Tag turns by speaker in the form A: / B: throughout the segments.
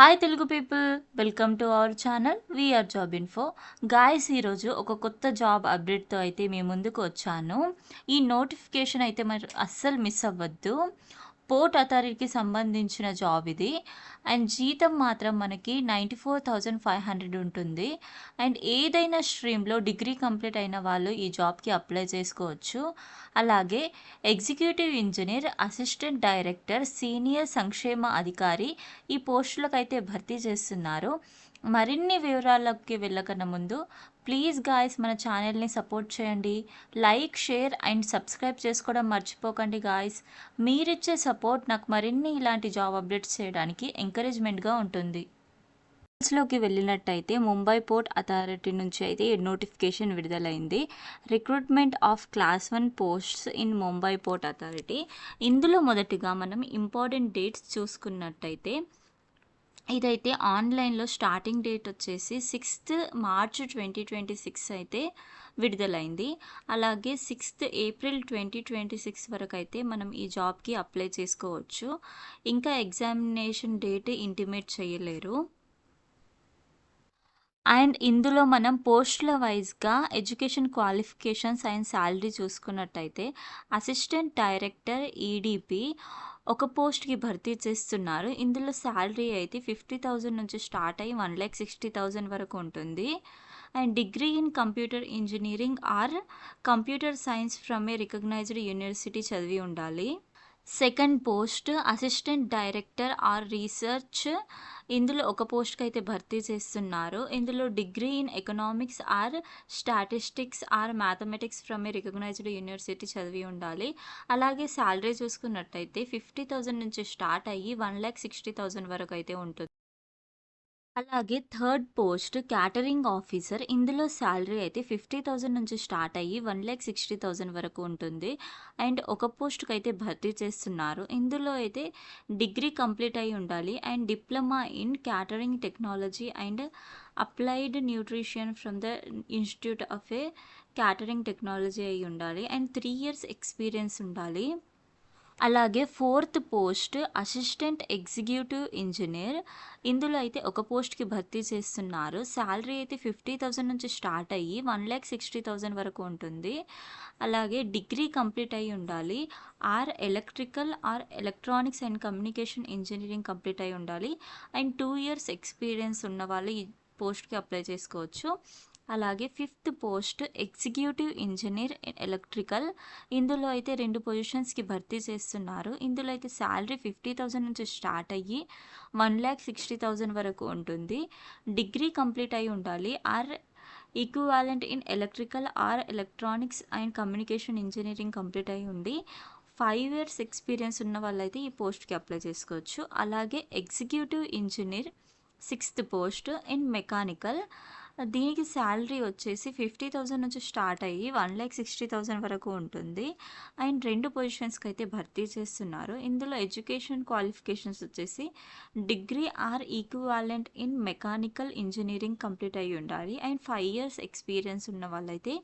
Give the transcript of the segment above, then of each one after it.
A: Hi Telugu people, welcome to our channel VR job info. Guys, ఈరోజు ఒక కొత్త job అప్డేట్తో అయితే మీ ముందుకు వచ్చాను. ఈ నోటిఫికేషన్ అయితే మరి అస్సలు మిస్ అవ్వద్దు. పోర్ట్ అథారిటీకి సంబంధించిన జాబ్ ఇది. అండ్ జీతం మాత్రం మనకి 94,500 ఉంటుంది. అండ్ ఏదైనా స్ట్రీమ్లో డిగ్రీ కంప్లీట్ అయిన వాళ్ళు ఈ జాబ్కి అప్లై చేసుకోవచ్చు. అలాగే executive engineer, assistant director, senior సంక్షేమ అధికారి ఈ పోస్టులకు అయితే భర్తీ చేస్తున్నారు. మరిన్ని వివరాలకి వెళ్ళకన్నా ముందు ప్లీజ్ గాయస్ మన ఛానల్ని సపోర్ట్ చేయండి. లైక్, షేర్ అండ్ సబ్స్క్రైబ్ చేసుకోవడం మర్చిపోకండి గాయస్. మీరిచ్చే సపోర్ట్ నాకు మరిన్ని ఇలాంటి జాబ్ అప్డేట్స్ చేయడానికి ఎంకరేజ్మెంట్గా ఉంటుంది. లోకి వెళ్ళినట్టయితే ముంబై పోర్ట్ అథారిటీ నుంచి అయితే నోటిఫికేషన్ విడుదలైంది. Recruitment of class 1 posts in Mumbai port authority. ఇందులో మొదటిగా మనం ఇంపార్టెంట్ డేట్స్ చూసుకున్నట్టయితే ఇదైతే ఆన్లైన్లో స్టార్టింగ్ డేట్ వచ్చేసి 6th March 2026 అయితే విడుదలైంది. అలాగే 6th April 2026 వరకు అయితే మనం ఈ జాబ్కి అప్లై చేసుకోవచ్చు. ఇంకా ఎగ్జామినేషన్ డేట్ ఇంటిమేట్ చేయలేరు. అండ్ ఇందులో మనం పోస్టుల వైజ్గా ఎడ్యుకేషన్ క్వాలిఫికేషన్స్ అండ్ శాలరీ చూసుకున్నట్టయితే అసిస్టెంట్ డైరెక్టర్ ఈడిపి ఒక పోస్ట్కి భర్తీ చేస్తున్నారు. ఇందులో శాలరీ అయితే 50,000 నుంచి స్టార్ట్ అయ్యి 1,60,000 వరకు ఉంటుంది. And degree in computer engineering or computer science from a recognised university చదివి ఉండాలి. Second post assistant director or research. ఇందులో ఒక పోస్ట్కి అయితే భర్తీ చేస్తున్నారు. ఇందులో degree in economics or statistics or mathematics from a recognised university చదివి ఉండాలి. అలాగే శాలరీ చూసుకున్నట్టయితే 50,000 నుంచి స్టార్ట్ అయ్యి 1,60,000 వరకు అయితే ఉంటుంది. అలాగే థర్డ్ పోస్ట్ క్యాటరింగ్ ఆఫీసర్. ఇందులో శాలరీ అయితే 50,000 నుంచి స్టార్ట్ అయ్యి 1,60,000 వరకు ఉంటుంది. అండ్ ఒక పోస్ట్కి అయితే భర్తీ చేస్తున్నారు. ఇందులో అయితే డిగ్రీ కంప్లీట్ అయి ఉండాలి and diploma in catering technology and applied nutrition from the institute of A catering technology అయి ఉండాలి అండ్ 3 years ఎక్స్పీరియన్స్ ఉండాలి. అలాగే fourth post assistant executive engineer. ఇందులో అయితే ఒక పోస్ట్కి భర్తీ చేస్తున్నారు. శాలరీ అయితే 50,000 నుంచి స్టార్ట్ అయ్యి 1,60,000 వరకు ఉంటుంది. అలాగే డిగ్రీ కంప్లీట్ అయి ఉండాలి. Are electrical or electronics and communication engineering complete అయి ఉండాలి అండ్ 2 years ఎక్స్పీరియన్స్ ఉన్న వాళ్ళు ఈ పోస్ట్కి అప్లై చేసుకోవచ్చు. అలాగే fifth post executive engineer electrical. ఇందులో అయితే 2 పొజిషన్స్కి భర్తీ చేస్తున్నారు. ఇందులో అయితే శాలరీ 50,000 నుంచి స్టార్ట్ అయ్యి 1,60,000 వరకు ఉంటుంది. డిగ్రీ కంప్లీట్ అయి ఉండాలి are equivalent in electrical or electronics and communication engineering complete అయి ఉండి 5 years ఎక్స్పీరియన్స్ ఉన్న వాళ్ళైతే ఈ పోస్ట్కి అప్లై చేసుకోవచ్చు. అలాగే executive engineer sixth post in mechanical. దీనికి శాలరీ వచ్చేసి 50,000 నుంచి స్టార్ట్ అయ్యి 1,60,000 వరకు ఉంటుంది. అండ్ 2 పొజిషన్స్కి అయితే భర్తీ చేస్తున్నారు. ఇందులో ఎడ్యుకేషన్ క్వాలిఫికేషన్స్ వచ్చేసి degree or equivalent in mechanical engineering complete అయ్యి ఉండాలి అండ్ 5 years ఎక్స్పీరియన్స్ ఉన్న వాళ్ళైతే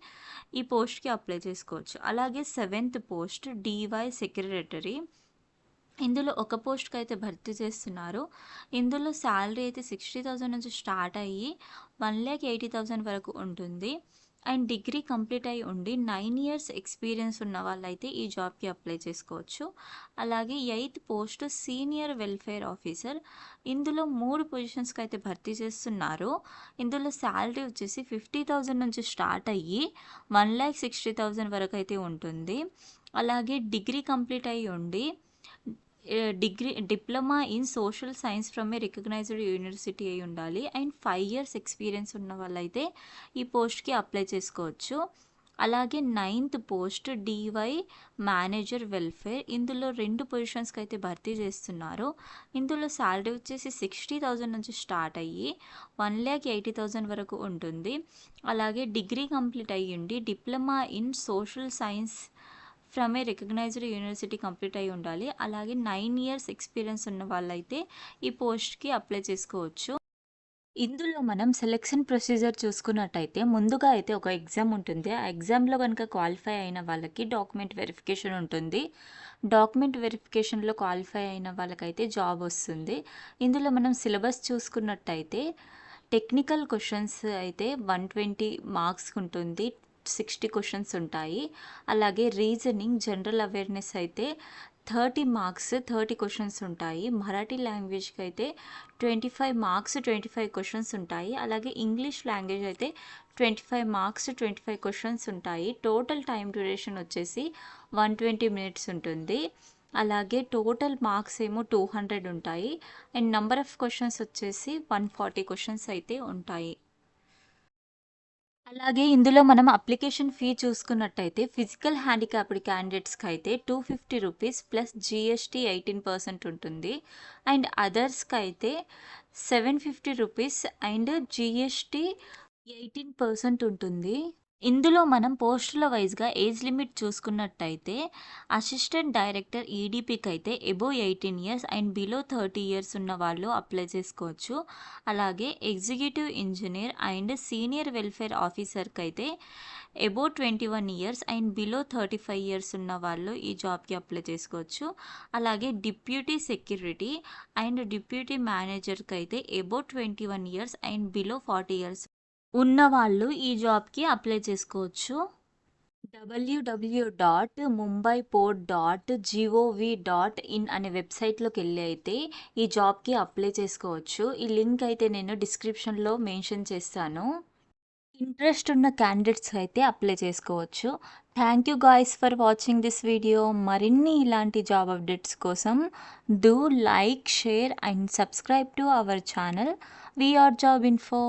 A: ఈ పోస్ట్కి అప్లై చేసుకోవచ్చు. అలాగే సెవెంత్ పోస్ట్ డివై సెక్రటరీ. ఇందులో ఒక పోస్ట్కి అయితే భర్తీ చేస్తున్నారు. ఇందులో శాలరీ అయితే 60,000 నుంచి స్టార్ట్ అయ్యి 1,80,000 వరకు ఉంటుంది. అండ్ డిగ్రీ కంప్లీట్ అయి ఉండి 9 years ఎక్స్పీరియన్స్ ఉన్న వాళ్ళైతే ఈ జాబ్కి అప్లై చేసుకోవచ్చు. అలాగే eighth post senior welfare officer. ఇందులో 3 పొజిషన్స్కి అయితే భర్తీ చేస్తున్నారు. ఇందులో శాలరీ వచ్చేసి 50,000 నుంచి స్టార్ట్ అయ్యి 1,60,000 వరకు అయితే ఉంటుంది. అలాగే డిగ్రీ కంప్లీట్ అయి ఉండి diploma in social science from a recognised university అయి ఉండాలి అండ్ 5 years ఎక్స్పీరియన్స్ ఉన్న వాళ్ళైతే ఈ పోస్ట్కి అప్లై చేసుకోవచ్చు. అలాగే ninth post D Y manager welfare. ఇందులో 2 పొజిషన్స్కి అయితే భర్తీ చేస్తున్నారు. ఇందులో శాలరీ వచ్చేసి 60,000 నుంచి స్టార్ట్ అయ్యి 1,80,000 వరకు ఉంటుంది. అలాగే డిగ్రీ కంప్లీట్ అయ్యిండి diploma in social science from a recognised university complete అయి ఉండాలి. అలాగే 9 years ఎక్స్పీరియన్స్ ఉన్న వాళ్ళైతే ఈ పోస్ట్కి అప్లై చేసుకోవచ్చు. ఇందులో మనం సెలక్షన్ ప్రొసీజర్ చూసుకున్నట్టయితే ముందుగా అయితే ఒక ఎగ్జామ్ ఉంటుంది. ఆ ఎగ్జామ్‌లో గనుక క్వాలిఫై అయిన వాళ్ళకి డాక్యుమెంట్ వెరిఫికేషన్ ఉంటుంది. డాక్యుమెంట్ వెరిఫికేషన్‌లో క్వాలిఫై అయిన వాళ్ళకైతే జాబ్ వస్తుంది. ఇందులో మనం సిలబస్ చూసుకున్నట్టయితే టెక్నికల్ క్వెషన్స్ అయితే 120 మార్క్స్‌కి ఉంటుంది. 60 క్వెషన్స్ ఉంటాయి. అలాగే రీజనింగ్, జనరల్ అవేర్‌నెస్ అయితే 30 మార్క్స్, 30 క్వెషన్స్ ఉంటాయి. మరాఠీ లాంగ్వేజ్‌కి అయితే 25 మార్క్స్, 25 క్వెషన్స్ ఉంటాయి. అలాగే ఇంగ్లీష్ లాంగ్వేజ్ అయితే 25 మార్క్స్, 25 క్వెషన్స్ ఉంటాయి. టోటల్ టైమ్ డ్యూరేషన్ వచ్చేసి 120 మినిట్స్ ఉంటుంది. అలాగే టోటల్ మార్క్స్ ఏమో 200 ఉంటాయి. అండ్ నంబర్ ఆఫ్ క్వెషన్స్ వచ్చేసి 140 క్వెషన్స్ అయితే ఉంటాయి. అలాగే ఇందులో మనం అప్లికేషన్ ఫీ చూసుకున్నట్టయితే ఫిజికల్ హ్యాండిక్యాప్డ్ క్యాండిడేట్స్కి అయితే ₹250 ప్లస్ జీఎస్టీ 18% ఉంటుంది. అండ్ అదర్స్కి అయితే ₹750 అండ్ జీఎస్టీ 18% ఉంటుంది. ఇందులో మనం పోస్టుల వైస్‌గా ఏజ్ లిమిట్ చూసుకున్నట్టయితే అసిస్టెంట్ డైరెక్టర్ ఈడీపీకి అయితే above 18 years and below 30 years ఉన్న వాళ్ళు అప్లై చేసుకోవచ్చు. అలాగే executive engineer and senior welfare ఆఫీసర్‌కి అయితే above 21 years and below 35 years ఉన్న వాళ్ళు ఈ జాబ్‌కి అప్లై చేసుకోవచ్చు. అలాగే డిప్యూటీ సెక్యూరిటీ అండ్ డిప్యూటీ మేనేజర్‌కి అయితే above 21 years and below 40 years ఉన్నవాళ్ళు ఈ జాబ్‌కి అప్లై చేసుకోవచ్చు. www.mumbaiport.gov.in అనే వెబ్‌సైట్‌లోకెళ్ళి అయితే ఈ జాబ్‌కి అప్లై చేసుకోవచ్చు. ఈ లింక్ అయితే నేను డిస్క్రిప్షన్‌లో మెన్షన్ చేస్తాను. ఇంట్రెస్ట్ ఉన్న క్యాండిడేట్స్ అయితే అప్లై చేసుకోవచ్చు. Thank you guys for watching this video. మరిన్ని ఇలాంటి జాబ్ అప్డేట్స్ కోసం do like, share and subscribe to our channel VR job info.